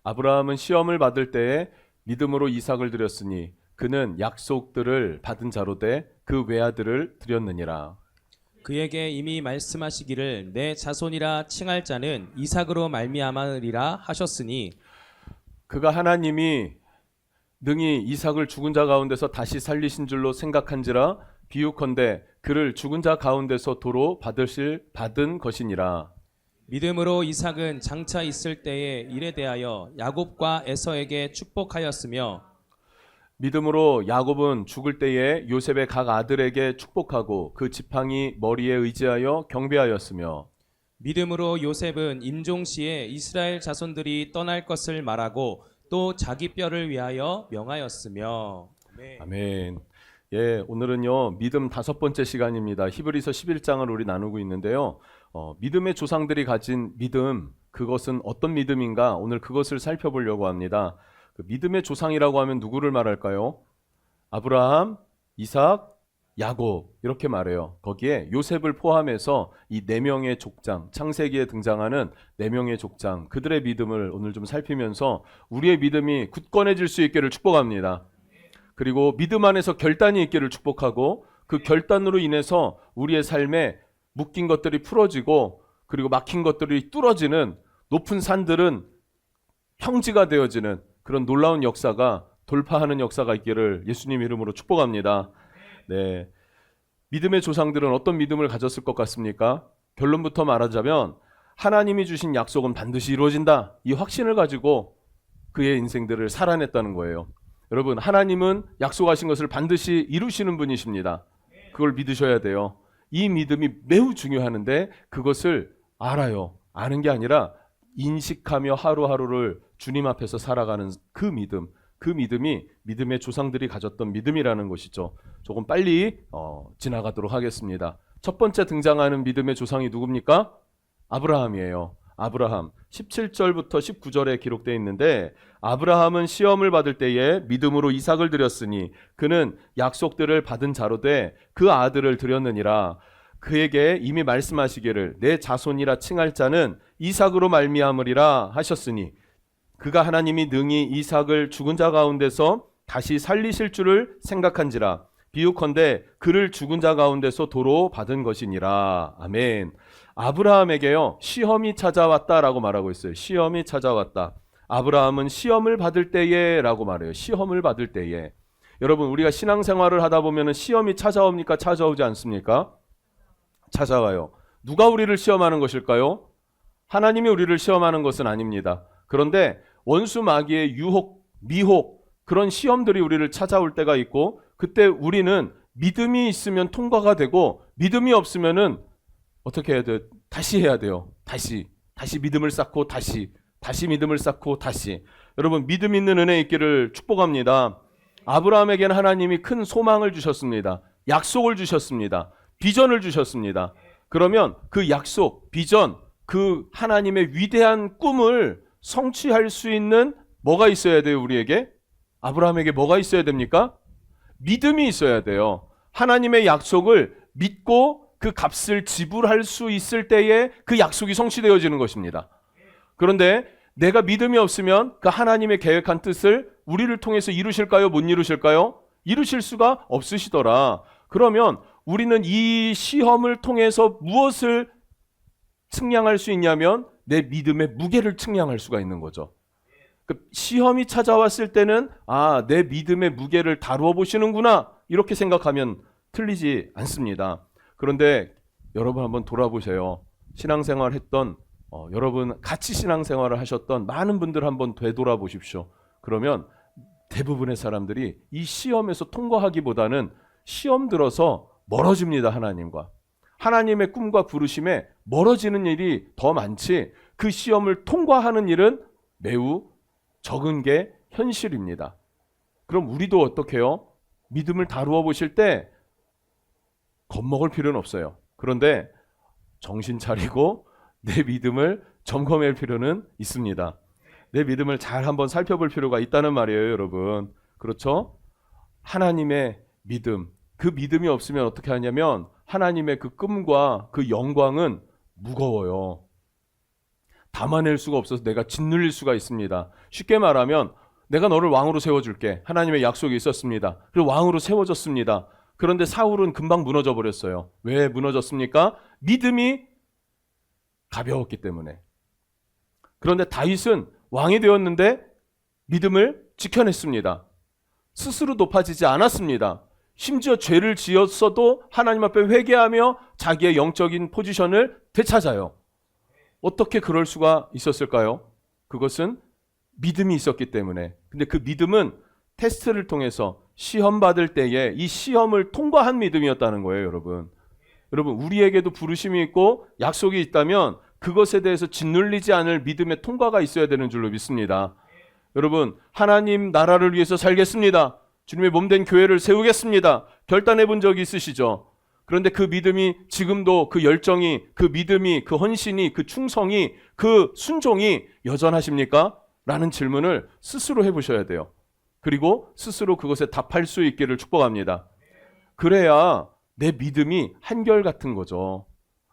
아브라함은 시험을 받을 때에 믿음으로 이삭을 드렸으니 그는 약속들을 받은 자로 돼 그 외아들을 드렸느니라. 그에게 이미 말씀하시기를 내 자손이라 칭할 자는 이삭으로 말미암으리라 하셨으니 그가 하나님이 능히 이삭을 죽은 자 가운데서 다시 살리신 줄로 생각한지라 비유컨대 그를 죽은 자 가운데서 도로 받은 것이니라. 믿음으로 이삭은 장차 있을 때에 일에 대하여 야곱과 에서에게 축복하였으며 믿음으로 야곱은 죽을 때에 요셉의 각 아들에게 축복하고 그 지팡이 머리에 의지하여 경배하였으며 믿음으로 요셉은 임종시에 이스라엘 자손들이 떠날 것을 말하고 또 자기 뼈를 위하여 명하였으며 아멘. 예, 오늘은요 믿음 5번째 시간입니다. 히브리서 11장을 우리 나누고 있는데요. 믿음의 조상들이 가진 믿음, 그것은 어떤 믿음인가? 오늘 그것을 살펴보려고 합니다. 그 믿음의 조상이라고 하면 누구를 말할까요? 아브라함, 이삭, 야곱 이렇게 말해요. 거기에 요셉을 포함해서 이 4명의 족장, 창세기에 등장하는 4명의 족장, 그들의 믿음을 오늘 좀 살피면서 우리의 믿음이 굳건해질 수 있기를 축복합니다. 그리고 믿음 안에서 결단이 있기를 축복하고 그 결단으로 인해서 우리의 삶에 묶인 것들이 풀어지고 그리고 막힌 것들이 뚫어지는 높은 산들은 평지가 되어지는 그런 놀라운 역사가 돌파하는 역사가 있기를 예수님 이름으로 축복합니다. 네, 믿음의 조상들은 어떤 믿음을 가졌을 것 같습니까? 결론부터 말하자면 하나님이 주신 약속은 반드시 이루어진다. 이 확신을 가지고 그의 인생들을 살아냈다는 거예요. 여러분, 하나님은 약속하신 것을 반드시 이루시는 분이십니다. 그걸 믿으셔야 돼요. 이 믿음이 매우 중요하는데 그것을 알아요. 아는 게 아니라 인식하며 하루하루를 주님 앞에서 살아가는 그 믿음이 믿음의 조상들이 가졌던 믿음이라는 것이죠. 조금 빨리 지나가도록 하겠습니다. 첫 번째 등장하는 믿음의 조상이 누굽니까? 아브라함이에요. 아브라함 17절부터 19절에 기록되어 있는데 아브라함은 시험을 받을 때에 믿음으로 이삭을 드렸으니 그는 약속들을 받은 자로 돼 그 아들을 드렸느니라. 그에게 이미 말씀하시기를 내 자손이라 칭할 자는 이삭으로 말미암으리라 하셨으니 그가 하나님이 능히 이삭을 죽은 자 가운데서 다시 살리실 줄을 생각한지라 비유컨대 그를 죽은 자 가운데서 도로 받은 것이니라. 아멘. 아브라함에게요 시험이 찾아왔다라고 말하고 있어요. 시험이 찾아왔다. 아브라함은 시험을 받을 때에 라고 말해요. 시험을 받을 때에. 여러분, 우리가 신앙생활을 하다 보면 시험이 찾아옵니까? 찾아오지 않습니까? 찾아와요. 누가 우리를 시험하는 것일까요? 하나님이 우리를 시험하는 것은 아닙니다. 그런데 원수 마귀의 유혹, 미혹 그런 시험들이 우리를 찾아올 때가 있고 그때 우리는 믿음이 있으면 통과가 되고 믿음이 없으면은 어떻게 해야 돼요? 다시 해야 돼요. 다시 믿음을 쌓고 다시 믿음을 쌓고 다시. 여러분, 믿음 있는 은혜 있기를 축복합니다. 아브라함에게는 하나님이 큰 소망을 주셨습니다. 약속을 주셨습니다. 비전을 주셨습니다. 그러면 그 약속, 비전, 그 하나님의 위대한 꿈을 성취할 수 있는 뭐가 있어야 돼요? 우리에게? 아브라함에게 뭐가 있어야 됩니까? 믿음이 있어야 돼요. 하나님의 약속을 믿고 그 값을 지불할 수 있을 때에 그 약속이 성취되어지는 것입니다. 그런데 내가 믿음이 없으면 그 하나님의 계획한 뜻을 우리를 통해서 이루실까요? 못 이루실까요? 이루실 수가 없으시더라. 그러면 우리는 이 시험을 통해서 무엇을 측량할 수 있냐면 내 믿음의 무게를 측량할 수가 있는 거죠. 그 시험이 찾아왔을 때는 내 믿음의 무게를 다루어 보시는구나 이렇게 생각하면 틀리지 않습니다. 그런데 여러분 한번 돌아보세요. 신앙생활 했던 여러분 같이 신앙생활을 하셨던 많은 분들 한번 되돌아보십시오. 그러면 대부분의 사람들이 이 시험에서 통과하기보다는 시험 들어서 멀어집니다. 하나님과. 하나님의 꿈과 부르심에 멀어지는 일이 더 많지 그 시험을 통과하는 일은 매우 적은 게 현실입니다. 그럼 우리도 어떻게 해요? 믿음을 다루어 보실 때 겁먹을 필요는 없어요. 그런데 정신 차리고 내 믿음을 점검할 필요는 있습니다. 내 믿음을 잘 한번 살펴볼 필요가 있다는 말이에요, 여러분. 그렇죠? 하나님의 믿음. 그 믿음이 없으면 어떻게 하냐면 하나님의 그 꿈과 그 영광은 무거워요. 담아낼 수가 없어서 내가 짓눌릴 수가 있습니다. 쉽게 말하면 내가 너를 왕으로 세워줄게. 하나님의 약속이 있었습니다. 그리고 왕으로 세워졌습니다. 그런데 사울은 금방 무너져 버렸어요. 왜 무너졌습니까? 믿음이 가벼웠기 때문에. 그런데 다윗은 왕이 되었는데 믿음을 지켜냈습니다. 스스로 높아지지 않았습니다. 심지어 죄를 지었어도 하나님 앞에 회개하며 자기의 영적인 포지션을 되찾아요. 어떻게 그럴 수가 있었을까요? 그것은 믿음이 있었기 때문에. 근데 그 믿음은 테스트를 통해서 시험 받을 때에 이 시험을 통과한 믿음이었다는 거예요, 여러분. 여러분, 우리에게도 부르심이 있고 약속이 있다면 그것에 대해서 짓눌리지 않을 믿음의 통과가 있어야 되는 줄로 믿습니다. 여러분, 하나님 나라를 위해서 살겠습니다. 주님의 몸된 교회를 세우겠습니다. 결단해 본 적이 있으시죠? 그런데 그 믿음이 지금도 그 열정이, 그 믿음이, 그 헌신이, 그 충성이, 그 순종이 여전하십니까? 라는 질문을 스스로 해보셔야 돼요. 그리고 스스로 그것에 답할 수 있기를 축복합니다. 그래야 내 믿음이 한결같은 거죠.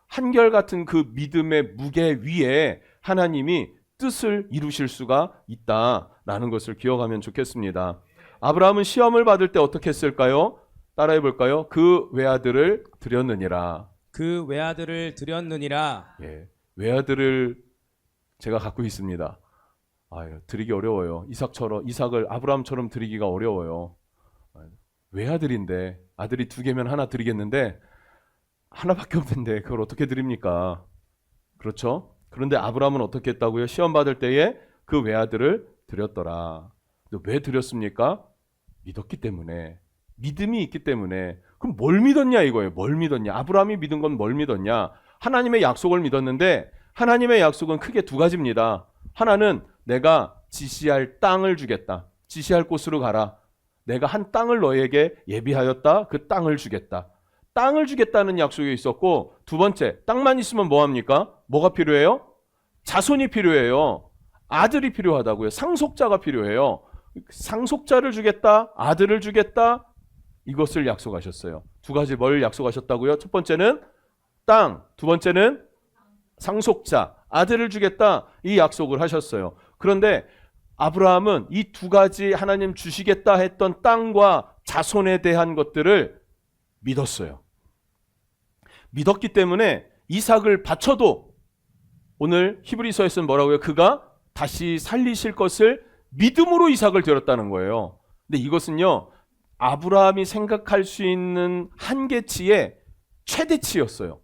한결같은 그 믿음의 무게 위에 하나님이 뜻을 이루실 수가 있다라는 것을 기억하면 좋겠습니다. 아브라함은 시험을 받을 때 어떻게 했을까요? 따라해 볼까요? 그 외아들을 드렸느니라. 그 외아들을 드렸느니라. 예, 외아들을 제가 갖고 있습니다. 드리기 어려워요. 이삭을 아브라함처럼 드리기가 어려워요. 외아들인데 아들이 2개면 하나 드리겠는데 하나밖에 없는데 그걸 어떻게 드립니까? 그렇죠? 그런데 아브라함은 어떻게 했다고요? 시험 받을 때에 그 외아들을 드렸더라. 왜 드렸습니까? 믿었기 때문에. 믿음이 있기 때문에. 그럼 뭘 믿었냐 이거예요. 뭘 믿었냐? 아브라함이 믿은 건 뭘 믿었냐? 하나님의 약속을 믿었는데 하나님의 약속은 크게 2가지입니다. 하나는 내가 지시할 땅을 주겠다. 지시할 곳으로 가라. 내가 한 땅을 너에게 예비하였다. 그 땅을 주겠다. 땅을 주겠다는 약속이 있었고, 2번째, 땅만 있으면 뭐합니까? 뭐가 필요해요? 자손이 필요해요. 아들이 필요하다고요. 상속자가 필요해요. 상속자를 주겠다. 아들을 주겠다. 이것을 약속하셨어요. 2가지 뭘 약속하셨다고요? 첫 번째는 땅, 2번째는 상속자, 아들을 주겠다. 이 약속을 하셨어요. 그런데 아브라함은 이 2가지 하나님 주시겠다 했던 땅과 자손에 대한 것들을 믿었어요. 믿었기 때문에 이삭을 바쳐도 오늘 히브리서에서는 뭐라고요? 그가 다시 살리실 것을 믿음으로 이삭을 드렸다는 거예요. 근데 이것은요, 아브라함이 생각할 수 있는 한계치의 최대치였어요.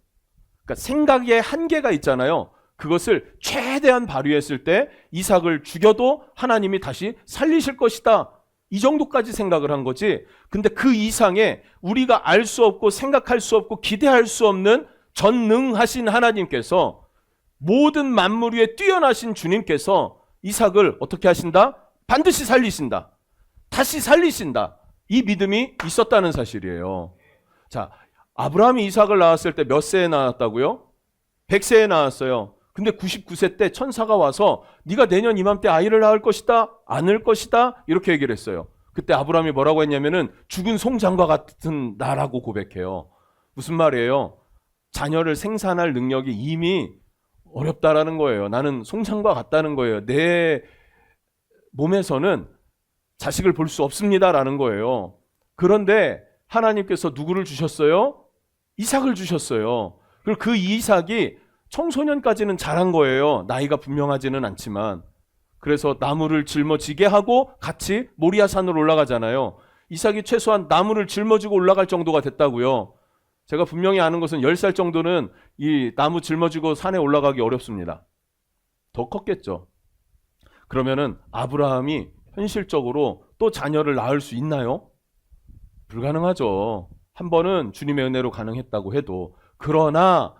그러니까 생각의 한계가 있잖아요. 그것을 최대한 발휘했을 때 이삭을 죽여도 하나님이 다시 살리실 것이다. 이 정도까지 생각을 한 거지. 근데 그 이상의 우리가 알 수 없고 생각할 수 없고 기대할 수 없는 전능하신 하나님께서, 모든 만물 위에 뛰어나신 주님께서 이삭을 어떻게 하신다? 반드시 살리신다. 다시 살리신다. 이 믿음이 있었다는 사실이에요. 자, 아브라함이 이삭을 낳았을 때 몇 세에 낳았다고요? 100세에 낳았어요. 근데 99세 때 천사가 와서 네가 내년 이맘때 아이를 낳을 것이다, 않을 것이다, 이렇게 얘기를 했어요. 그때 아브라함이 뭐라고 했냐면은 죽은 송장과 같은 나라고 고백해요. 무슨 말이에요? 자녀를 생산할 능력이 이미 어렵다라는 거예요. 나는 송장과 같다는 거예요. 내 몸에서는 자식을 볼 수 없습니다라는 거예요. 그런데 하나님께서 누구를 주셨어요? 이삭을 주셨어요. 그리고 그 이삭이 청소년까지는 자란 거예요. 나이가 분명하지는 않지만. 그래서 나무를 짊어지게 하고 같이 모리아산으로 올라가잖아요. 이삭이 최소한 나무를 짊어지고 올라갈 정도가 됐다고요. 제가 분명히 아는 것은 10살 정도는 이 나무 짊어지고 산에 올라가기 어렵습니다. 더 컸겠죠. 그러면은 아브라함이 현실적으로 또 자녀를 낳을 수 있나요? 불가능하죠. 한 번은 주님의 은혜로 가능했다고 해도. 그러나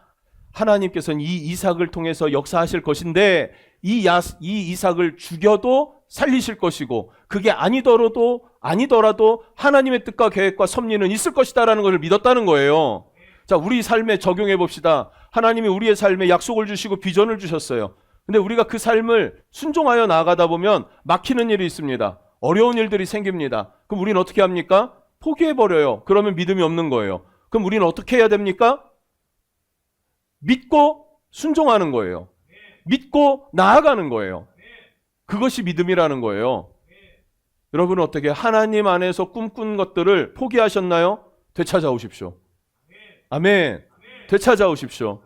하나님께서는 이 이삭을 통해서 역사하실 것인데 이 이삭을 죽여도 살리실 것이고, 그게 아니더라도 하나님의 뜻과 계획과 섭리는 있을 것이다라는 것을 믿었다는 거예요. 자, 우리 삶에 적용해 봅시다. 하나님이 우리의 삶에 약속을 주시고 비전을 주셨어요. 근데 우리가 그 삶을 순종하여 나아가다 보면 막히는 일이 있습니다. 어려운 일들이 생깁니다. 그럼 우리는 어떻게 합니까? 포기해버려요. 그러면 믿음이 없는 거예요. 그럼 우리는 어떻게 해야 됩니까? 믿고 순종하는 거예요. 믿고 나아가는 거예요. 그것이 믿음이라는 거예요. 여러분은 어떻게 하나님 안에서 꿈꾼 것들을 포기하셨나요? 되찾아오십시오. 아멘. 되찾아오십시오.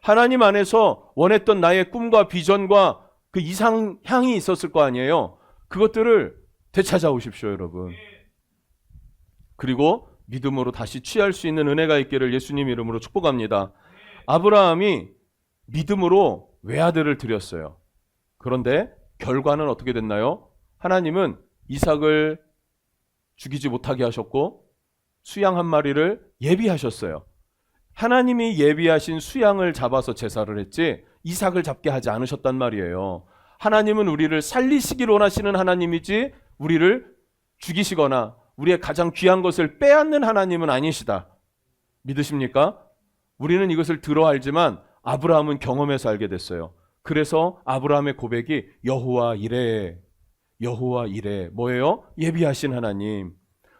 하나님 안에서 원했던 나의 꿈과 비전과 그 이상향이 있었을 거 아니에요. 그것들을 되찾아오십시오, 여러분. 그리고 믿음으로 다시 취할 수 있는 은혜가 있기를 예수님 이름으로 축복합니다. 아브라함이 믿음으로 외아들을 드렸어요. 그런데 결과는 어떻게 됐나요? 하나님은 이삭을 죽이지 못하게 하셨고 수양 한 마리를 예비하셨어요. 하나님이 예비하신 수양을 잡아서 제사를 했지 이삭을 잡게 하지 않으셨단 말이에요. 하나님은 우리를 살리시길 원하시는 하나님이지 우리를 죽이시거나 우리의 가장 귀한 것을 빼앗는 하나님은 아니시다. 믿으십니까? 우리는 이것을 들어 알지만 아브라함은 경험해서 알게 됐어요. 그래서 아브라함의 고백이 여호와 이레, 여호와 이레. 뭐예요? 예비하신 하나님.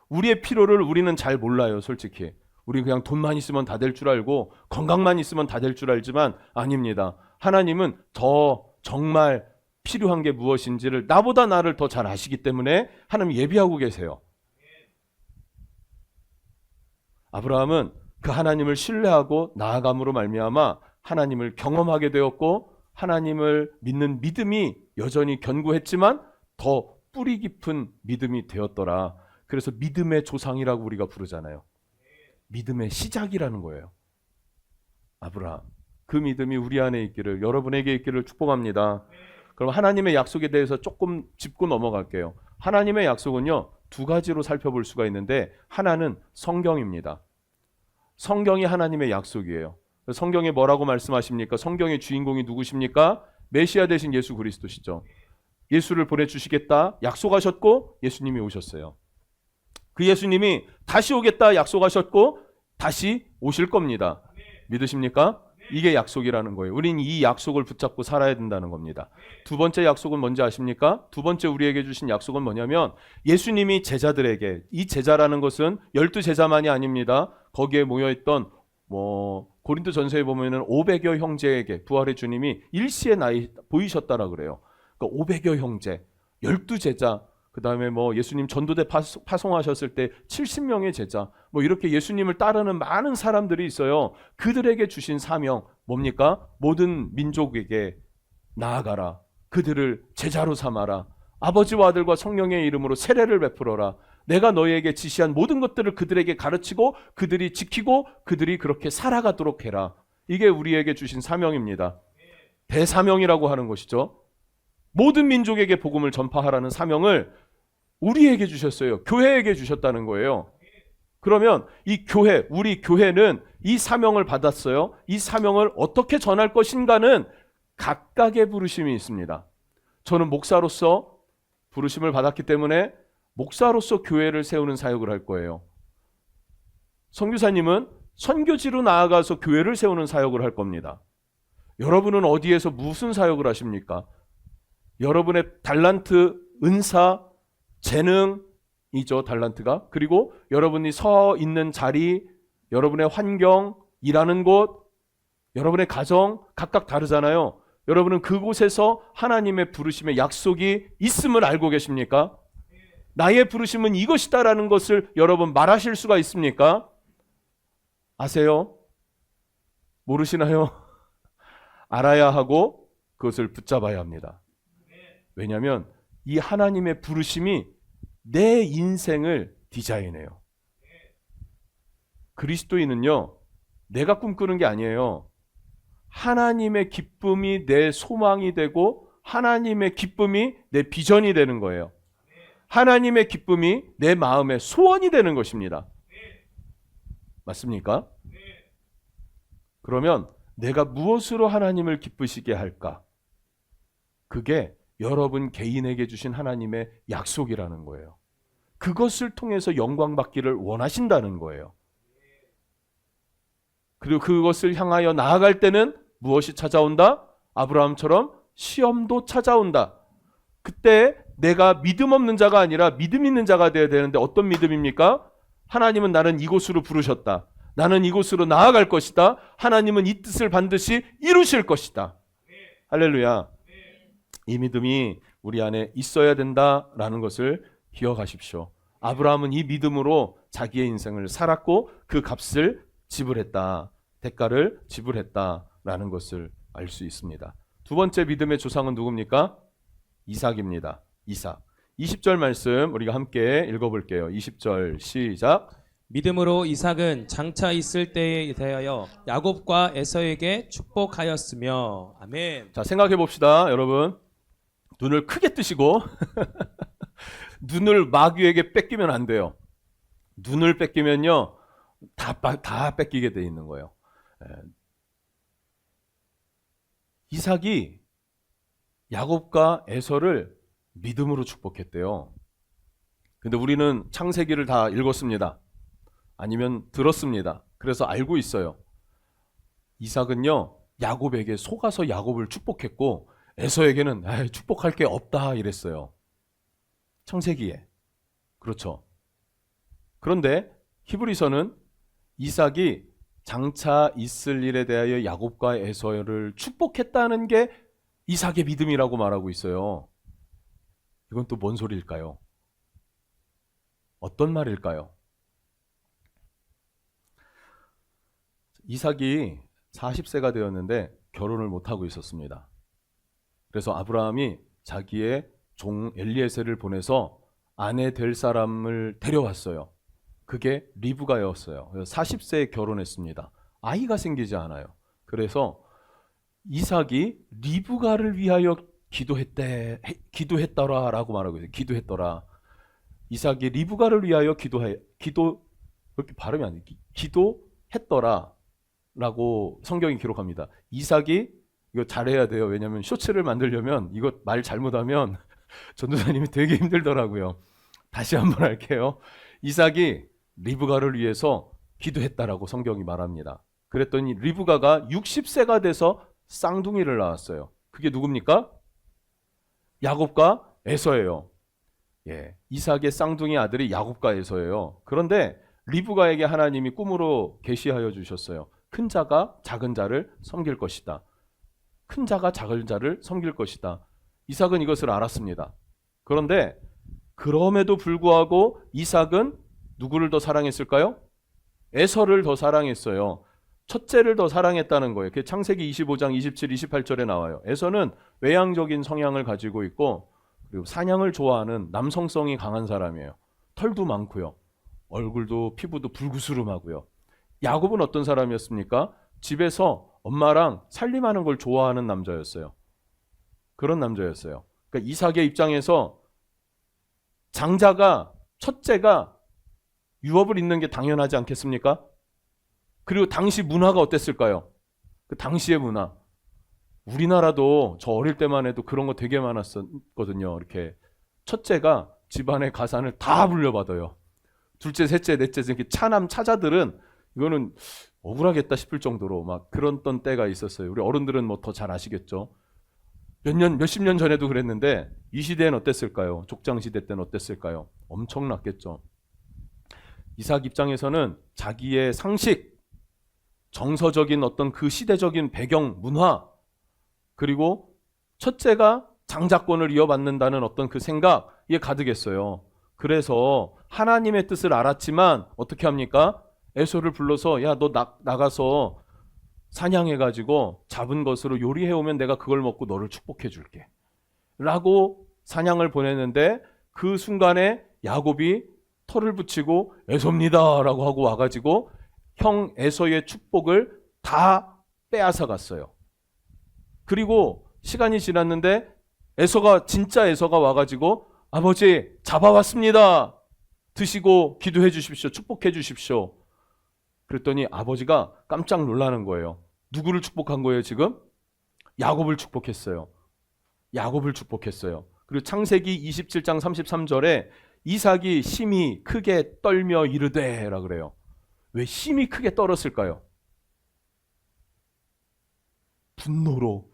우리의 필요를 우리는 잘 몰라요, 솔직히. 우리 그냥 돈만 있으면 다 될 줄 알고 건강만 있으면 다 될 줄 알지만 아닙니다. 하나님은 더 정말 필요한 게 무엇인지를 나보다 나를 더 잘 아시기 때문에 하나님 예비하고 계세요. 아브라함은 그 하나님을 신뢰하고 나아감으로 말미암아 하나님을 경험하게 되었고 하나님을 믿는 믿음이 여전히 견고했지만 더 뿌리 깊은 믿음이 되었더라. 그래서 믿음의 조상이라고 우리가 부르잖아요. 믿음의 시작이라는 거예요. 아브라함. 그 믿음이 우리 안에 있기를, 여러분에게 있기를 축복합니다. 그럼 하나님의 약속에 대해서 조금 짚고 넘어갈게요. 하나님의 약속은요, 두 가지로 살펴볼 수가 있는데 하나는 성경입니다. 성경이 하나님의 약속이에요. 성경에 뭐라고 말씀하십니까? 성경의 주인공이 누구십니까? 메시아 되신 예수 그리스도시죠. 예수를 보내주시겠다 약속하셨고 예수님이 오셨어요. 그 예수님이 다시 오겠다 약속하셨고 다시 오실 겁니다. 믿으십니까? 이게 약속이라는 거예요. 우린 이 약속을 붙잡고 살아야 된다는 겁니다. 두 번째 약속은 뭔지 아십니까? 두 번째 우리에게 주신 약속은 뭐냐면 예수님이 제자들에게, 이 제자라는 것은 12제자만이 아닙니다. 거기에 모여있던 고린도전서에 보면은 500여 형제에게 부활의 주님이 일시에 나이 보이셨다라 그래요. 그러니까 500여 형제, 12제자, 그 다음에 예수님 전도대 파송하셨을 때 70명의 제자, 이렇게 예수님을 따르는 많은 사람들이 있어요. 그들에게 주신 사명 뭡니까? 모든 민족에게 나아가라. 그들을 제자로 삼아라. 아버지와 아들과 성령의 이름으로 세례를 베풀어라. 내가 너희에게 지시한 모든 것들을 그들에게 가르치고 그들이 지키고 그들이 그렇게 살아가도록 해라. 이게 우리에게 주신 사명입니다. 대사명이라고 하는 것이죠. 모든 민족에게 복음을 전파하라는 사명을 우리에게 주셨어요. 교회에게 주셨다는 거예요. 그러면 이 교회, 우리 교회는 이 사명을 받았어요. 이 사명을 어떻게 전할 것인가는 각각의 부르심이 있습니다. 저는 목사로서 부르심을 받았기 때문에 목사로서 교회를 세우는 사역을 할 거예요. 선교사님은 선교지로 나아가서 교회를 세우는 사역을 할 겁니다. 여러분은 어디에서 무슨 사역을 하십니까? 여러분의 달란트, 은사, 재능이죠, 달란트가. 그리고 여러분이 서 있는 자리, 여러분의 환경, 일하는 곳, 여러분의 가정 각각 다르잖아요. 여러분은 그곳에서 하나님의 부르심의 약속이 있음을 알고 계십니까? 나의 부르심은 이것이다라는 것을 여러분 말하실 수가 있습니까? 아세요? 모르시나요? 알아야 하고 그것을 붙잡아야 합니다. 왜냐하면 이 하나님의 부르심이 내 인생을 디자인해요. 그리스도인은요, 내가 꿈꾸는 게 아니에요. 하나님의 기쁨이 내 소망이 되고 하나님의 기쁨이 내 비전이 되는 거예요. 하나님의 기쁨이 내 마음의 소원이 되는 것입니다. 맞습니까? 그러면 내가 무엇으로 하나님을 기쁘시게 할까? 그게 여러분 개인에게 주신 하나님의 약속이라는 거예요. 그것을 통해서 영광 받기를 원하신다는 거예요. 그리고 그것을 향하여 나아갈 때는 무엇이 찾아온다? 아브라함처럼 시험도 찾아온다. 그때 내가 믿음 없는 자가 아니라 믿음 있는 자가 되어야 되는데 어떤 믿음입니까? 하나님은 나는 이곳으로 부르셨다. 나는 이곳으로 나아갈 것이다. 하나님은 이 뜻을 반드시 이루실 것이다. 할렐루야. 이 믿음이 우리 안에 있어야 된다라는 것을 기억하십시오. 아브라함은 이 믿음으로 자기의 인생을 살았고 그 값을 지불했다. 대가를 지불했다라는 것을 알 수 있습니다. 두 번째 믿음의 조상은 누굽니까? 이삭입니다. 이삭. 20절 말씀 우리가 함께 읽어볼게요. 20절 시작. 믿음으로 이삭은 장차 있을 때에 대하여 야곱과 에서에게 축복하였으며. 아멘. 자, 생각해 봅시다. 여러분, 눈을 크게 뜨시고 눈을 마귀에게 뺏기면 안 돼요. 눈을 뺏기면요 다 뺏기게 돼 있는 거예요. 이삭이 야곱과 에서를 믿음으로 축복했대요. 근데 우리는 창세기를 다 읽었습니다. 아니면 들었습니다. 그래서 알고 있어요. 이삭은요 야곱에게 속아서 야곱을 축복했고 에서에게는 축복할 게 없다 이랬어요. 창세기에. 그렇죠. 그런데 히브리서는 이삭이 장차 있을 일에 대하여 야곱과 에서를 축복했다는 게 이삭의 믿음이라고 말하고 있어요. 이건 또 뭔 소리일까요? 어떤 말일까요? 이삭이 40세가 되었는데 결혼을 못하고 있었습니다. 그래서 아브라함이 자기의 종 엘리에셀을 보내서 아내 될 사람을 데려왔어요. 그게 리브가였어요. 40세에 결혼했습니다. 아이가 생기지 않아요. 그래서 이삭이 리브가를 위하여 기도했더라라고 말하고 있어요. 기도했더라. 이삭이 리브가를 위하여 그렇게 발음이 안 돼. 기도했더라라고 성경이 기록합니다. 이삭이 이거 잘해야 돼요. 왜냐하면 쇼츠를 만들려면 이거 말 잘못하면 전도사님이 되게 힘들더라고요. 다시 한번 할게요. 이삭이 리브가를 위해서 기도했다라고 성경이 말합니다. 그랬더니 리브가가 60세가 돼서 쌍둥이를 낳았어요. 그게 누굽니까? 야곱과 에서예요. 예, 이삭의 쌍둥이 아들이 야곱과 에서예요. 그런데 리브가에게 하나님이 꿈으로 계시하여 주셨어요. 큰 자가 작은 자를 섬길 것이다. 큰 자가 작은 자를 섬길 것이다. 이삭은 이것을 알았습니다. 그런데 그럼에도 불구하고 이삭은 누구를 더 사랑했을까요? 에서를 더 사랑했어요. 첫째를 더 사랑했다는 거예요. 그게 창세기 25장 27, 28절에 나와요. 에서는 외향적인 성향을 가지고 있고 그리고 사냥을 좋아하는 남성성이 강한 사람이에요. 털도 많고요. 얼굴도 피부도 불구스름하고요. 야곱은 어떤 사람이었습니까? 집에서 엄마랑 살림하는 걸 좋아하는 남자였어요. 그런 남자였어요. 그러니까 이삭의 입장에서 장자가 첫째가 유업을 잇는 게 당연하지 않겠습니까? 그리고 당시 문화가 어땠을까요? 그 당시의 문화. 우리나라도 저 어릴 때만 해도 그런 거 되게 많았거든요. 이렇게 첫째가 집안의 가산을 다 물려받아요. 둘째, 셋째, 넷째 이렇게 차남 차자들은 이거는 억울하겠다 싶을 정도로 막 그랬던 때가 있었어요. 우리 어른들은 뭐 더 잘 아시겠죠. 몇십 년 전에도 그랬는데 이 시대는 어땠을까요? 족장 시대 때는 어땠을까요? 엄청났겠죠. 이삭 입장에서는 자기의 상식, 정서적인 어떤 그 시대적인 배경, 문화, 그리고 첫째가 장자권을 이어받는다는 어떤 그 생각이 가득했어요. 그래서 하나님의 뜻을 알았지만 어떻게 합니까? 에서를 불러서 야, 너 나가서 사냥해가지고 잡은 것으로 요리해오면 내가 그걸 먹고 너를 축복해 줄게 라고 사냥을 보냈는데 그 순간에 야곱이 털을 붙이고 에서입니다 라고 하고 와가지고 형 에서의 축복을 다 빼앗아 갔어요. 그리고 시간이 지났는데 진짜 에서가 와가지고 아버지 잡아왔습니다. 드시고 기도해 주십시오. 축복해 주십시오. 그랬더니 아버지가 깜짝 놀라는 거예요. 누구를 축복한 거예요 지금? 야곱을 축복했어요. 야곱을 축복했어요. 그리고 창세기 27장 33절에 이삭이 심히 크게 떨며 이르되 라 그래요. 왜 심히 크게 떨었을까요? 분노로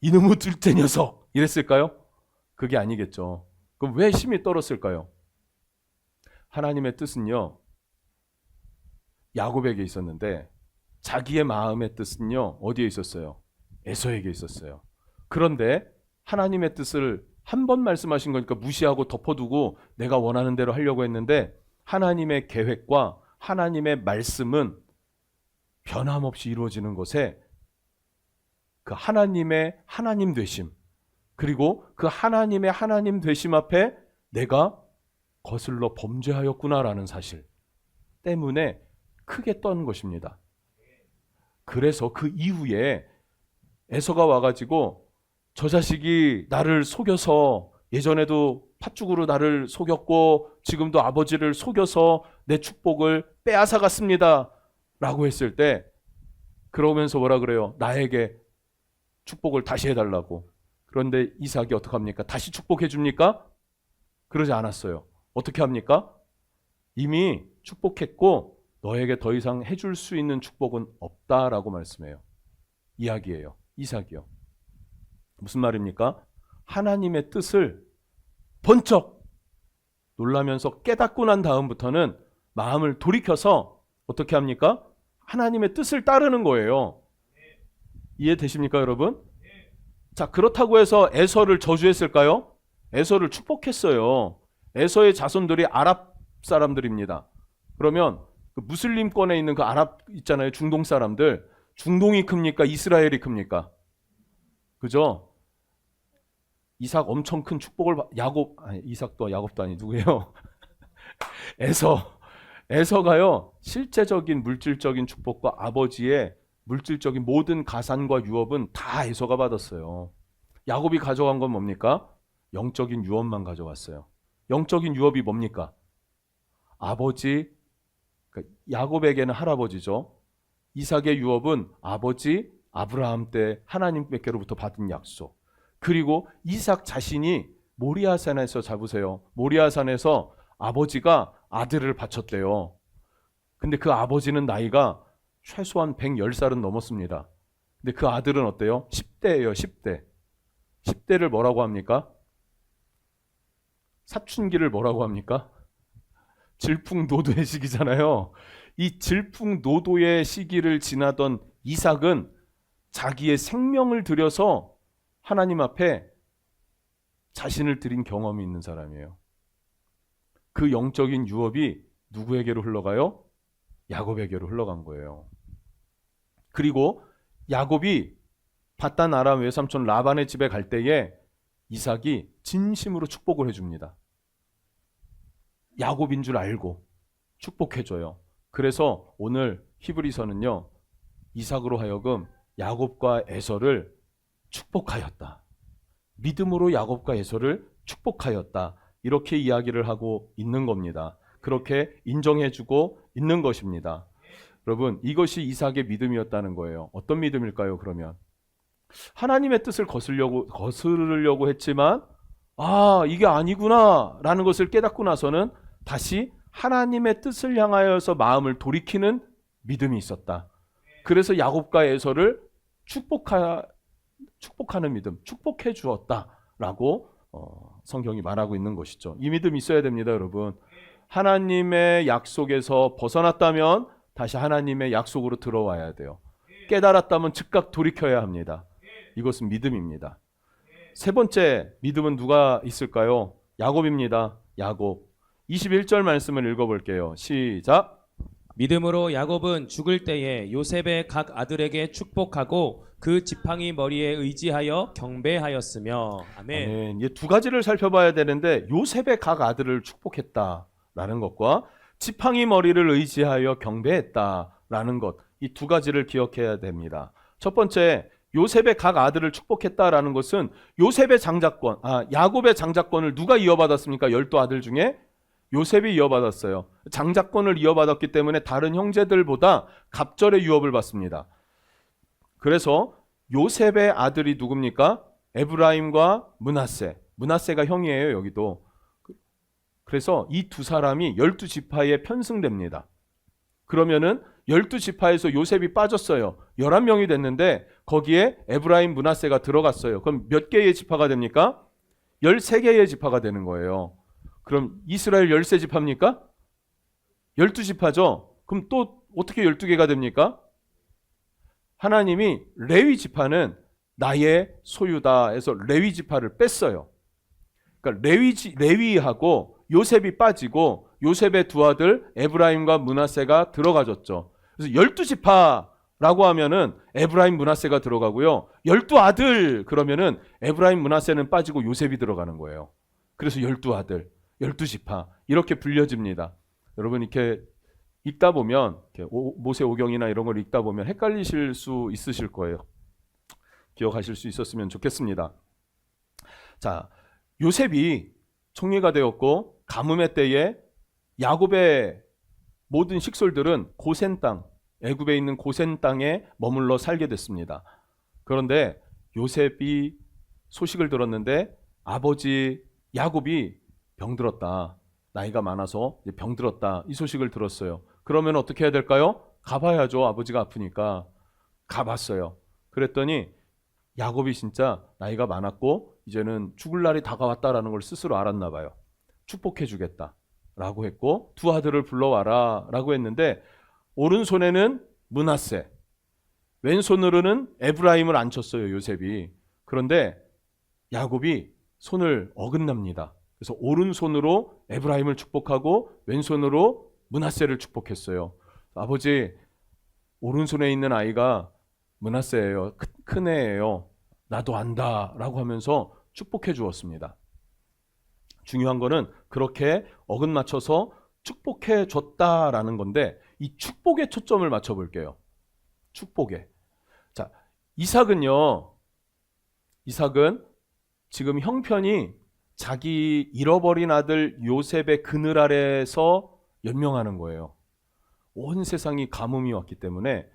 이놈의 둘째 녀석 이랬을까요? 그게 아니겠죠. 그럼 왜 심히 떨었을까요? 하나님의 뜻은요 야곱에게 있었는데 자기의 마음의 뜻은요 어디에 있었어요? 에서에게 있었어요. 그런데 하나님의 뜻을 한 번 말씀하신 거니까 무시하고 덮어두고 내가 원하는 대로 하려고 했는데 하나님의 계획과 하나님의 말씀은 변함없이 이루어지는 것에 그 하나님의 하나님 되심, 그리고 그 하나님의 하나님 되심 앞에 내가 거슬러 범죄하였구나라는 사실 때문에 크게 떤 것입니다. 그래서 그 이후에 에서가 와가지고 저 자식이 나를 속여서 예전에도 팥죽으로 나를 속였고 지금도 아버지를 속여서 내 축복을 빼앗아 갔습니다 라고 했을 때 그러면서 뭐라 그래요? 나에게 축복을 다시 해달라고. 그런데 이삭이 어떻게 합니까? 다시 축복해 줍니까? 그러지 않았어요. 어떻게 합니까? 이미 축복했고 너에게 더 이상 해줄 수 있는 축복은 없다라고 말씀해요. 이야기예요. 이삭이요. 무슨 말입니까? 하나님의 뜻을 번쩍 놀라면서 깨닫고 난 다음부터는 마음을 돌이켜서 어떻게 합니까? 하나님의 뜻을 따르는 거예요. 이해되십니까, 여러분? 자, 그렇다고 해서 에서를 저주했을까요? 에서를 축복했어요. 에서의 자손들이 아랍 사람들입니다. 그러면 그 무슬림권에 있는 그 아랍 있잖아요. 중동 사람들. 중동이 큽니까? 이스라엘이 큽니까? 그죠? 이삭 엄청 큰 축복을 이삭도 야곱도 아니 누구예요? 에서가요. 실제적인 물질적인 축복과 아버지의 물질적인 모든 가산과 유업은 다 에서가 받았어요. 야곱이 가져간 건 뭡니까? 영적인 유업만 가져왔어요. 영적인 유업이 뭡니까? 아버지, 그러니까 야곱에게는 할아버지죠. 이삭의 유업은 아버지 아브라함 때 하나님께로부터 받은 약속. 그리고 이삭 자신이 모리아산에서 잡으세요. 모리아산에서 아버지가 아들을 바쳤대요. 근데 그 아버지는 나이가 최소한 110살은 넘었습니다. 근데 그 아들은 어때요? 10대예요. 10대. 10대를 뭐라고 합니까? 사춘기를 뭐라고 합니까? 질풍노도의 시기잖아요. 이 질풍노도의 시기를 지나던 이삭은 자기의 생명을 들여서 하나님 앞에 자신을 드린 경험이 있는 사람이에요. 그 영적인 유업이 누구에게로 흘러가요? 야곱에게로 흘러간 거예요. 그리고 야곱이 바단 아람 외삼촌 라반의 집에 갈 때에 이삭이 진심으로 축복을 해줍니다. 야곱인 줄 알고 축복해줘요. 그래서 오늘 히브리서는요, 이삭으로 하여금 야곱과 에서를 축복하였다. 믿음으로 야곱과 에서를 축복하였다. 이렇게 이야기를 하고 있는 겁니다. 그렇게 인정해주고 있는 것입니다. 여러분, 이것이 이삭의 믿음이었다는 거예요. 어떤 믿음일까요, 그러면? 하나님의 뜻을 거스르려고 했지만, 이게 아니구나 라는 것을 깨닫고 나서는 다시 하나님의 뜻을 향하여서 마음을 돌이키는 믿음이 있었다. 그래서 야곱과 에서를 축복하는 믿음, 축복해 주었다라고 성경이 말하고 있는 것이죠. 이 믿음이 있어야 됩니다, 여러분. 하나님의 약속에서 벗어났다면 다시 하나님의 약속으로 들어와야 돼요. 깨달았다면 즉각 돌이켜야 합니다. 이것은 믿음입니다. 세 번째 믿음은 누가 있을까요? 야곱입니다. 야곱. 21절 말씀을 읽어볼게요. 시작. 믿음으로 야곱은 죽을 때에 요셉의 각 아들에게 축복하고 그 지팡이 머리에 의지하여 경배하였으며. 아멘. 아멘. 이 두 가지를 살펴봐야 되는데 요셉의 각 아들을 축복했다라는 것과 지팡이 머리를 의지하여 경배했다라는 것, 이 두 가지를 기억해야 됩니다. 첫 번째, 요셉의 각 아들을 축복했다라는 것은 요셉의 장자권, 야곱의 장자권을 누가 이어받았습니까? 12아들 중에 요셉이 이어받았어요. 장자권을 이어받았기 때문에 다른 형제들보다 갑절의 유업을 받습니다. 그래서 요셉의 아들이 누굽니까? 에브라임과 므낫세. 므낫세가 형이에요, 여기도. 그래서 이 두 사람이 12지파에 편승됩니다. 그러면은 12지파에서 요셉이 빠졌어요. 11명이 됐는데 거기에 에브라임, 므낫세가 들어갔어요. 그럼 몇 개의 지파가 됩니까? 13개의 지파가 되는 거예요. 그럼 이스라엘 13지파입니까? 12지파죠. 그럼 또 어떻게 12개가 됩니까? 하나님이 레위 지파는 나의 소유다 해서 레위 지파를 뺐어요. 그러니까 레위하고 요셉이 빠지고 요셉의 두 아들 에브라임과 므낫세가 들어가졌죠. 그래서 12지파라고 하면은 에브라임 므낫세가 들어가고요. 12아들 그러면은 에브라임 므낫세는 빠지고 요셉이 들어가는 거예요. 그래서 12아들, 12지파 이렇게 불려집니다. 여러분 이렇게 읽다 보면 이렇게 모세오경이나 이런 걸 읽다 보면 헷갈리실 수 있으실 거예요. 기억하실 수 있었으면 좋겠습니다. 자, 요셉이 총리가 되었고 가뭄의 때에 야곱의 모든 식솔들은 고센 땅, 애굽에 있는 고센 땅에 머물러 살게 됐습니다. 그런데 요셉이 소식을 들었는데 아버지 야곱이 병들었다. 나이가 많아서 병들었다. 이 소식을 들었어요. 그러면 어떻게 해야 될까요? 가봐야죠. 아버지가 아프니까. 가봤어요. 그랬더니 야곱이 진짜 나이가 많았고 이제는 죽을 날이 다가왔다라는 걸 스스로 알았나 봐요. 축복해 주겠다 라고 했고 두 아들을 불러와라 라고 했는데 오른손에는 므낫세, 왼손으로는 에브라임을 앉혔어요. 요셉이. 그런데 야곱이 손을 어긋납니다. 그래서 오른손으로 에브라임을 축복하고 왼손으로 므낫세를 축복했어요. 아버지, 오른손에 있는 아이가 므낫세예요. 큰 애예요. 나도 안다 라고 하면서 축복해 주었습니다. 중요한 거는 그렇게 어긋 맞춰서 축복해 줬다라는 건데 이 축복에 초점을 맞춰 볼게요. 축복에. 자, 이삭은 지금 형편이 자기 잃어버린 아들 요셉의 그늘 아래에서 연명하는 거예요. 온 세상이 가뭄이 왔기 때문에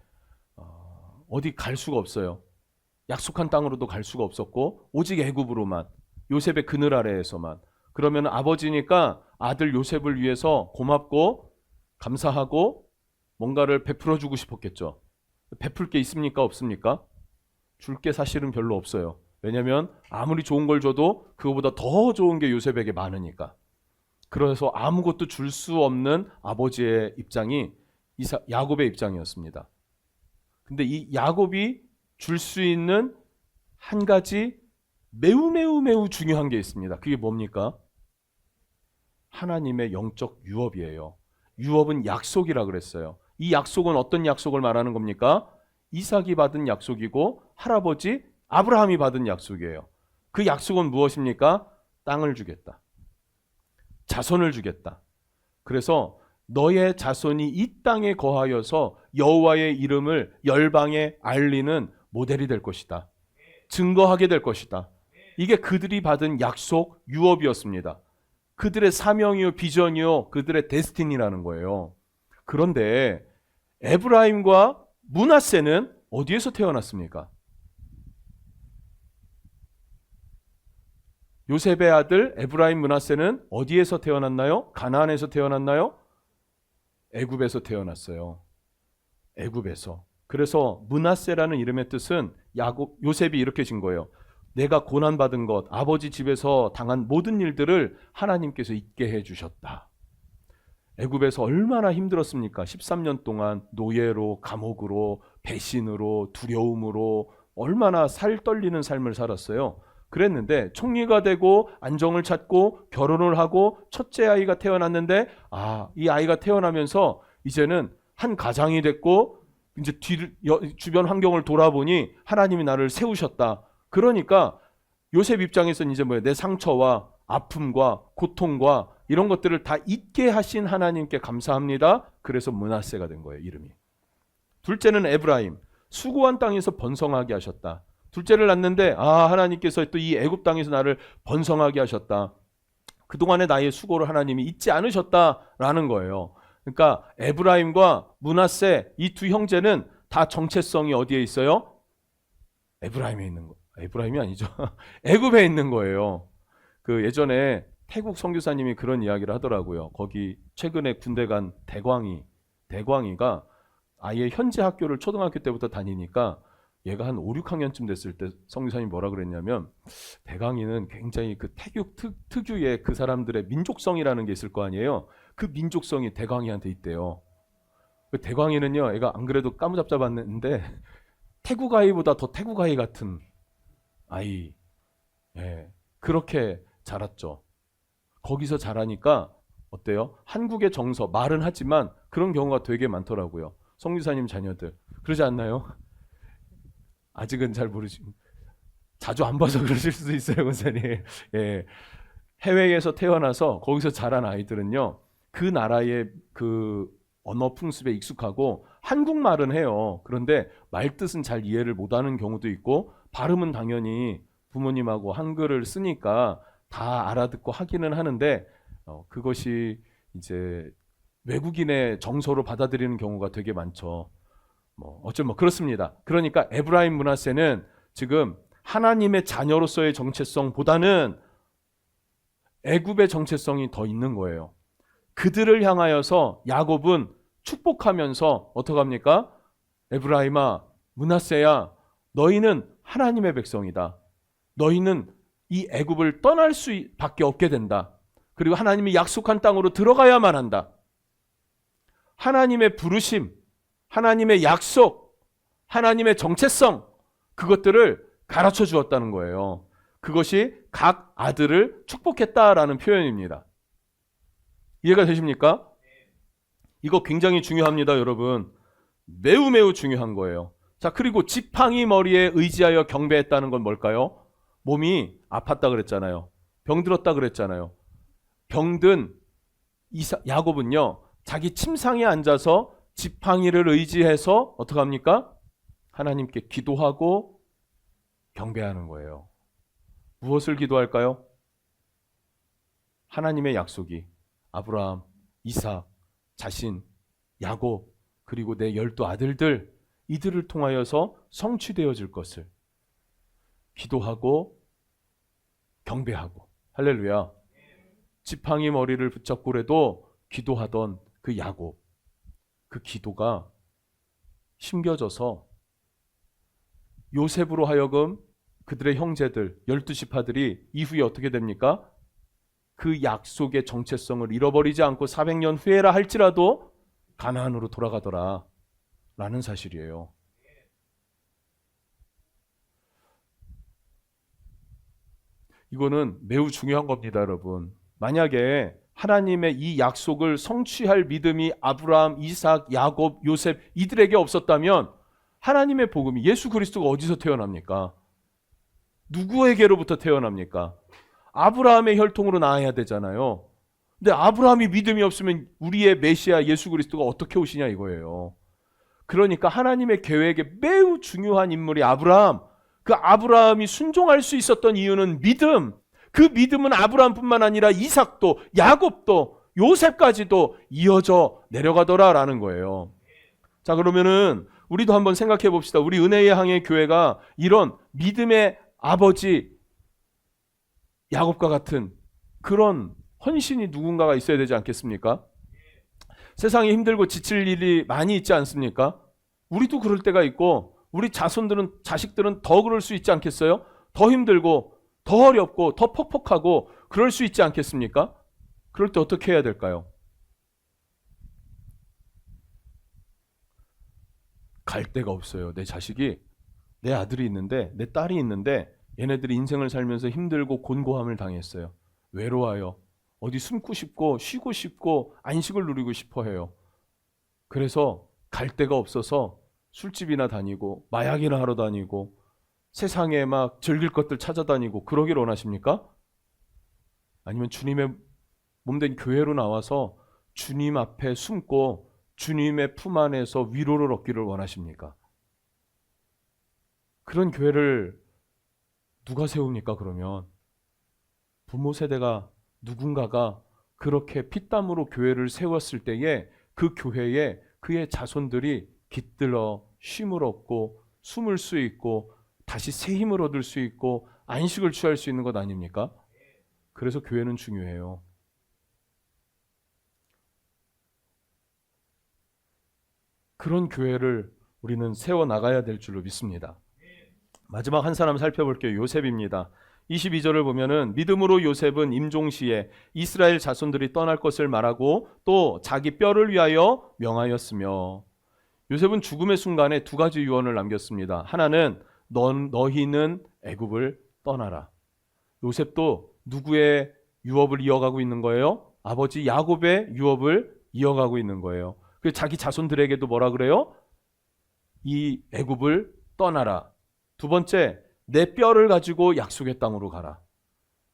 어디 갈 수가 없어요. 약속한 땅으로도 갈 수가 없었고 오직 애굽으로만, 요셉의 그늘 아래에서만. 그러면 아버지니까 아들 요셉을 위해서 고맙고 감사하고 뭔가를 베풀어 주고 싶었겠죠. 베풀 게 있습니까? 없습니까? 줄 게 사실은 별로 없어요. 왜냐하면 아무리 좋은 걸 줘도 그거보다 더 좋은 게 요셉에게 많으니까. 그래서 아무것도 줄 수 없는 아버지의 입장이 야곱의 입장이었습니다. 근데 이 야곱이 줄 수 있는 한 가지 매우 중요한 게 있습니다. 그게 뭡니까? 하나님의 영적 유업이에요. 유업은 약속이라 그랬어요. 이 약속은 어떤 약속을 말하는 겁니까? 이삭이 받은 약속이고 할아버지 아브라함이 받은 약속이에요. 그 약속은 무엇입니까? 땅을 주겠다. 자손을 주겠다. 그래서 너의 자손이 이 땅에 거하여서 여호와의 이름을 열방에 알리는 모델이 될 것이다. 증거하게 될 것이다. 이게 그들이 받은 약속 유업이었습니다. 그들의 사명이요 비전이요 그들의 데스티니라는 거예요. 그런데 에브라임과 므낫세는 어디에서 태어났습니까? 요셉의 아들 에브라임 므낫세는 어디에서 태어났나요? 가나안에서 태어났나요? 애굽에서 태어났어요. 애굽에서. 그래서 므낫세라는 이름의 뜻은 요셉이 이렇게 진 거예요. 내가 고난받은 것, 아버지 집에서 당한 모든 일들을 하나님께서 잊게 해주셨다. 애굽에서 얼마나 힘들었습니까? 13년 동안 노예로, 감옥으로, 배신으로, 두려움으로 얼마나 살 떨리는 삶을 살았어요. 그랬는데 총리가 되고 안정을 찾고 결혼을 하고 첫째 아이가 태어났는데 이 아이가 태어나면서 이제는 한 가장이 됐고 이제 주변 환경을 돌아보니 하나님이 나를 세우셨다. 그러니까 요셉 입장에서는 이제 내 상처와 아픔과 고통과 이런 것들을 다 잊게 하신 하나님께 감사합니다. 그래서 므낫세가 된 거예요, 이름이. 둘째는 에브라임, 수고한 땅에서 번성하게 하셨다. 둘째를 낳는데 하나님께서 또 이 애굽 땅에서 나를 번성하게 하셨다. 그동안의 나의 수고를 하나님이 잊지 않으셨다라는 거예요. 그러니까 에브라임과 므낫세 이 두 형제는 다 정체성이 어디에 있어요? 에브라임에 있는 거. 에브라임이 아니죠. 애굽에 있는 거예요. 그 예전에 태국 선교사님이 그런 이야기를 하더라고요. 거기 최근에 군대 간 대광이가 아예 현지 학교를 초등학교 때부터 다니니까 얘가 한 5, 6학년쯤 됐을 때 선교사님이 뭐라 그랬냐면 대광이는 굉장히 그 태국 특유의 그 사람들의 민족성이라는 게 있을 거 아니에요. 그 민족성이 대광이한테 있대요. 그 대광이는요, 얘가 안 그래도 까무잡잡았는데 태국아이보다 더 태국아이 같은 아이. 예, 그렇게 자랐죠. 거기서 자라니까 어때요? 한국의 정서, 말은 하지만 그런 경우가 되게 많더라고요. 성유사님 자녀들. 그러지 않나요? 아직은 잘 모르지. 자주 안 봐서 그러실 수도 있어요, 권사님. 예. 해외에서 태어나서 거기서 자란 아이들은요, 그 나라의 그 언어 풍습에 익숙하고 한국말은 해요. 그런데 말뜻은 잘 이해를 못하는 경우도 있고, 발음은 당연히 부모님하고 한글을 쓰니까 다 알아듣고 하기는 하는데, 그것이 이제 외국인의 정서로 받아들이는 경우가 되게 많죠. 어쩌면 그렇습니다. 그러니까 에브라임 므낫세는 지금 하나님의 자녀로서의 정체성보다는 애굽의 정체성이 더 있는 거예요. 그들을 향하여서 야곱은 축복하면서 어떻게 합니까? 에브라임아, 므낫세야, 너희는 하나님의 백성이다. 너희는 이 애굽을 떠날 수밖에 없게 된다. 그리고 하나님이 약속한 땅으로 들어가야만 한다. 하나님의 부르심, 하나님의 약속, 하나님의 정체성, 그것들을 가르쳐 주었다는 거예요. 그것이 각 아들을 축복했다라는 표현입니다. 이해가 되십니까? 이거 굉장히 중요합니다, 여러분. 매우 매우 중요한 거예요. 자, 그리고 지팡이 머리에 의지하여 경배했다는 건 뭘까요? 몸이 아팠다 그랬잖아요. 병들었다 그랬잖아요. 병든 야곱은요, 자기 침상에 앉아서 지팡이를 의지해서 어떻게 합니까? 하나님께 기도하고 경배하는 거예요. 무엇을 기도할까요? 하나님의 약속이 아브라함, 이삭, 자신, 야곱, 그리고 내 12 아들들, 이들을 통하여서 성취되어질 것을 기도하고 경배하고. 할렐루야. 지팡이 머리를 붙잡고라도 기도하던 그 야곱, 그 기도가 심겨져서 요셉으로 하여금 그들의 형제들 12지파들이 이후에 어떻게 됩니까? 그 약속의 정체성을 잃어버리지 않고 400년 후에라 할지라도 가나안으로 돌아가더라 라는 사실이에요. 이거는 매우 중요한 겁니다, 여러분. 만약에 하나님의 이 약속을 성취할 믿음이 아브라함, 이삭, 야곱, 요셉 이들에게 없었다면 하나님의 복음이, 예수 그리스도가 어디서 태어납니까? 누구에게로부터 태어납니까? 아브라함의 혈통으로 나와야 되잖아요. 근데 아브라함이 믿음이 없으면 우리의 메시아 예수 그리스도가 어떻게 오시냐 이거예요. 그러니까 하나님의 계획에 매우 중요한 인물이 아브라함. 그 아브라함이 순종할 수 있었던 이유는 믿음. 그 믿음은 아브라함뿐만 아니라 이삭도, 야곱도, 요셉까지도 이어져 내려가더라라는 거예요. 자, 그러면은 우리도 한번 생각해 봅시다. 우리 은혜의 항해 교회가 이런 믿음의 아버지 야곱과 같은 그런 헌신이 누군가가 있어야 되지 않겠습니까? 세상에 힘들고 지칠 일이 많이 있지 않습니까? 우리도 그럴 때가 있고 우리 자식들은 더 그럴 수 있지 않겠어요? 더 힘들고 더 어렵고 더 퍽퍽하고 그럴 수 있지 않겠습니까? 그럴 때 어떻게 해야 될까요? 갈 데가 없어요. 내 자식이, 내 아들이 있는데, 내 딸이 있는데 얘네들이 인생을 살면서 힘들고 곤고함을 당했어요. 외로워요. 어디 숨고 싶고 쉬고 싶고 안식을 누리고 싶어 해요. 그래서 갈 데가 없어서 술집이나 다니고 마약이나 하러 다니고 세상에 막 즐길 것들 찾아다니고 그러길 원하십니까? 아니면 주님의 몸된 교회로 나와서 주님 앞에 숨고 주님의 품 안에서 위로를 얻기를 원하십니까? 그런 교회를 누가 세웁니까? 그러면 부모 세대가 누군가가 그렇게 피땀으로 교회를 세웠을 때에 그 교회에 그의 자손들이 깃들어 쉼을 얻고 숨을 수 있고 다시 새 힘을 얻을 수 있고 안식을 취할 수 있는 것 아닙니까? 그래서 교회는 중요해요. 그런 교회를 우리는 세워나가야 될 줄로 믿습니다. 마지막 한 사람 살펴볼게요. 요셉입니다. 22절을 보면은 믿음으로 요셉은 임종시에 이스라엘 자손들이 떠날 것을 말하고 또 자기 뼈를 위하여 명하였으며, 요셉은 죽음의 순간에 두 가지 유언을 남겼습니다. 하나는 너희는 애굽을 떠나라. 요셉도 누구의 유업을 이어가고 있는 거예요? 아버지 야곱의 유업을 이어가고 있는 거예요. 그래서 자기 자손들에게도 뭐라 그래요? 이 애굽을 떠나라. 두 번째, 내 뼈를 가지고 약속의 땅으로 가라.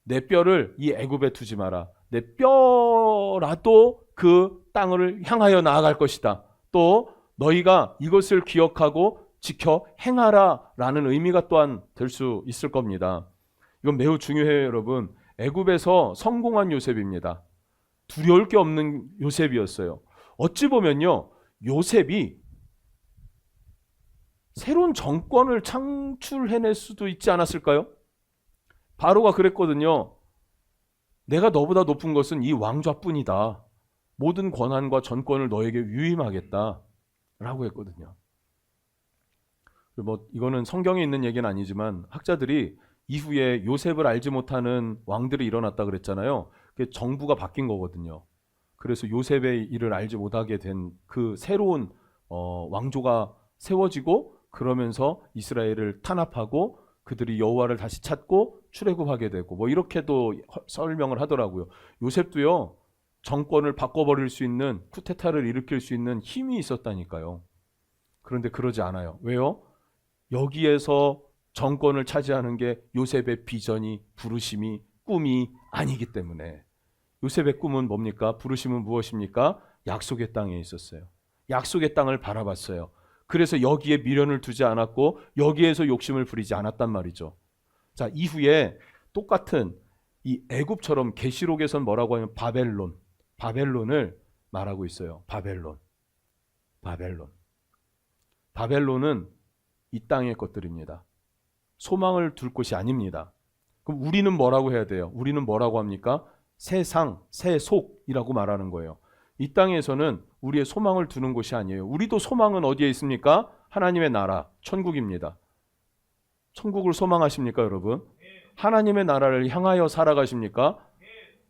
내 뼈를 이 애굽에 두지 마라. 내 뼈라도 그 땅을 향하여 나아갈 것이다. 또 너희가 이것을 기억하고 지켜 행하라 라는 의미가 또한 될 수 있을 겁니다. 이건 매우 중요해요, 여러분. 애굽에서 성공한 요셉입니다. 두려울 게 없는 요셉이었어요. 어찌 보면요, 요셉이 새로운 정권을 창출해낼 수도 있지 않았을까요? 바로가 그랬거든요. 내가 너보다 높은 것은 이 왕좌뿐이다. 모든 권한과 전권을 너에게 위임하겠다 라고 했거든요. 뭐 이거는 성경에 있는 얘기는 아니지만 학자들이 이후에 요셉을 알지 못하는 왕들이 일어났다 그랬잖아요. 그게 정부가 바뀐 거거든요. 그래서 요셉의 일을 알지 못하게 된 그 새로운 왕조가 세워지고, 그러면서 이스라엘을 탄압하고 그들이 여호와를 다시 찾고 출애굽하게 되고, 뭐 이렇게도 설명을 하더라고요. 요셉도요, 정권을 바꿔버릴 수 있는, 쿠데타를 일으킬 수 있는 힘이 있었다니까요. 그런데 그러지 않아요. 왜요? 여기에서 정권을 차지하는 게 요셉의 비전이, 부르심이, 꿈이 아니기 때문에. 요셉의 꿈은 뭡니까? 부르심은 무엇입니까? 약속의 땅에 있었어요. 약속의 땅을 바라봤어요. 그래서 여기에 미련을 두지 않았고 여기에서 욕심을 부리지 않았단 말이죠. 자, 이후에 똑같은 이 애굽처럼 계시록에선 뭐라고 하면 바벨론을 말하고 있어요. 바벨론은 이 땅의 것들입니다. 소망을 둘 곳이 아닙니다. 그럼 우리는 뭐라고 해야 돼요? 우리는 뭐라고 합니까? 세상, 세속이라고 말하는 거예요. 이 땅에서는 우리의 소망을 두는 곳이 아니에요. 우리도 소망은 어디에 있습니까? 하나님의 나라, 천국입니다. 천국을 소망하십니까, 여러분? 하나님의 나라를 향하여 살아가십니까?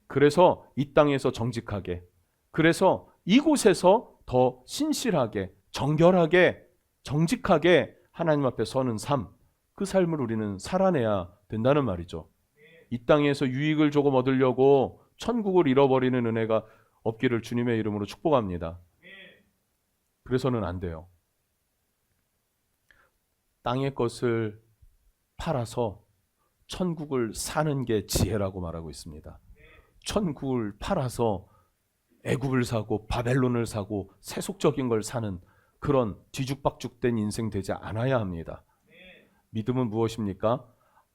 그래서 이 땅에서 정직하게, 그래서 이곳에서 더 신실하게, 정결하게, 정직하게 하나님 앞에 서는 삶, 그 삶을 우리는 살아내야 된다는 말이죠. 이 땅에서 유익을 조금 얻으려고 천국을 잃어버리는 은혜가 없기를 주님의 이름으로 축복합니다. 그래서는 안 돼요. 땅의 것을 팔아서 천국을 사는 게 지혜라고 말하고 있습니다. 천국을 팔아서 애굽을 사고 바벨론을 사고 세속적인 걸 사는 그런 뒤죽박죽된 인생 되지 않아야 합니다. 믿음은 무엇입니까?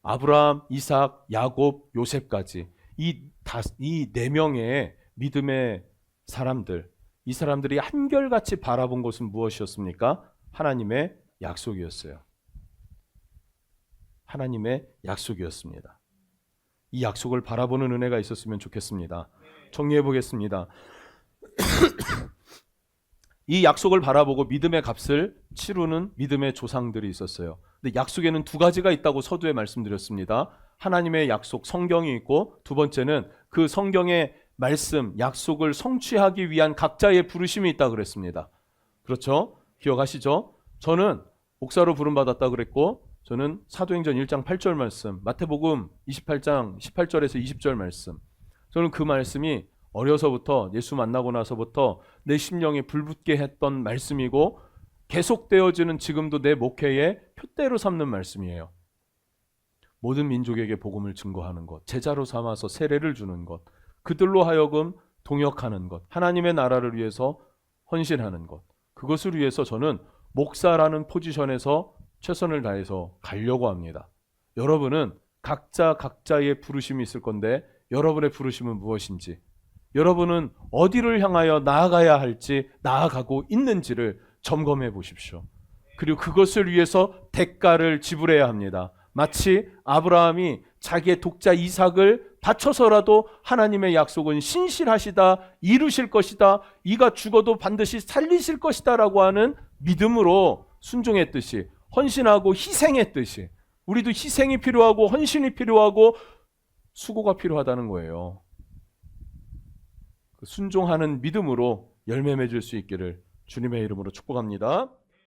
아브라함, 이삭, 야곱, 요셉까지 이 네 명의 믿음의 사람들, 이 사람들이 한결같이 바라본 것은 무엇이었습니까? 하나님의 약속이었어요. 하나님의 약속이었습니다. 이 약속을 바라보는 은혜가 있었으면 좋겠습니다. 정리해 보겠습니다. 이 약속을 바라보고 믿음의 값을 치르는 믿음의 조상들이 있었어요. 근데 약속에는 두 가지가 있다고 서두에 말씀드렸습니다. 하나님의 약속, 성경이 있고, 두 번째는 그 성경의 말씀, 약속을 성취하기 위한 각자의 부르심이 있다고 그랬습니다. 그렇죠? 기억하시죠? 저는 목사로 부름받았다 그랬고, 저는 사도행전 1장 8절 말씀, 마태복음 28장 18절에서 20절 말씀, 저는 그 말씀이 어려서부터, 예수 만나고 나서부터 내 심령에 불붙게 했던 말씀이고, 계속되어지는 지금도 내 목회의 표대로 삼는 말씀이에요. 모든 민족에게 복음을 증거하는 것, 제자로 삼아서 세례를 주는 것, 그들로 하여금 동역하는 것, 하나님의 나라를 위해서 헌신하는 것, 그것을 위해서 저는 목사라는 포지션에서 최선을 다해서 가려고 합니다. 여러분은 각자의 부르심이 있을 건데, 여러분의 부르심은 무엇인지, 여러분은 어디를 향하여 나아가야 할지, 나아가고 있는지를 점검해 보십시오. 그리고 그것을 위해서 대가를 지불해야 합니다. 마치 아브라함이 자기의 독자 이삭을 바쳐서라도 하나님의 약속은 신실하시다, 이루실 것이다, 이가 죽어도 반드시 살리실 것이다 라고 하는 믿음으로 순종했듯이, 헌신하고 희생했듯이, 우리도 희생이 필요하고 헌신이 필요하고 수고가 필요하다는 거예요. 순종하는 믿음으로 열매 맺을 수 있기를 주님의 이름으로 축복합니다.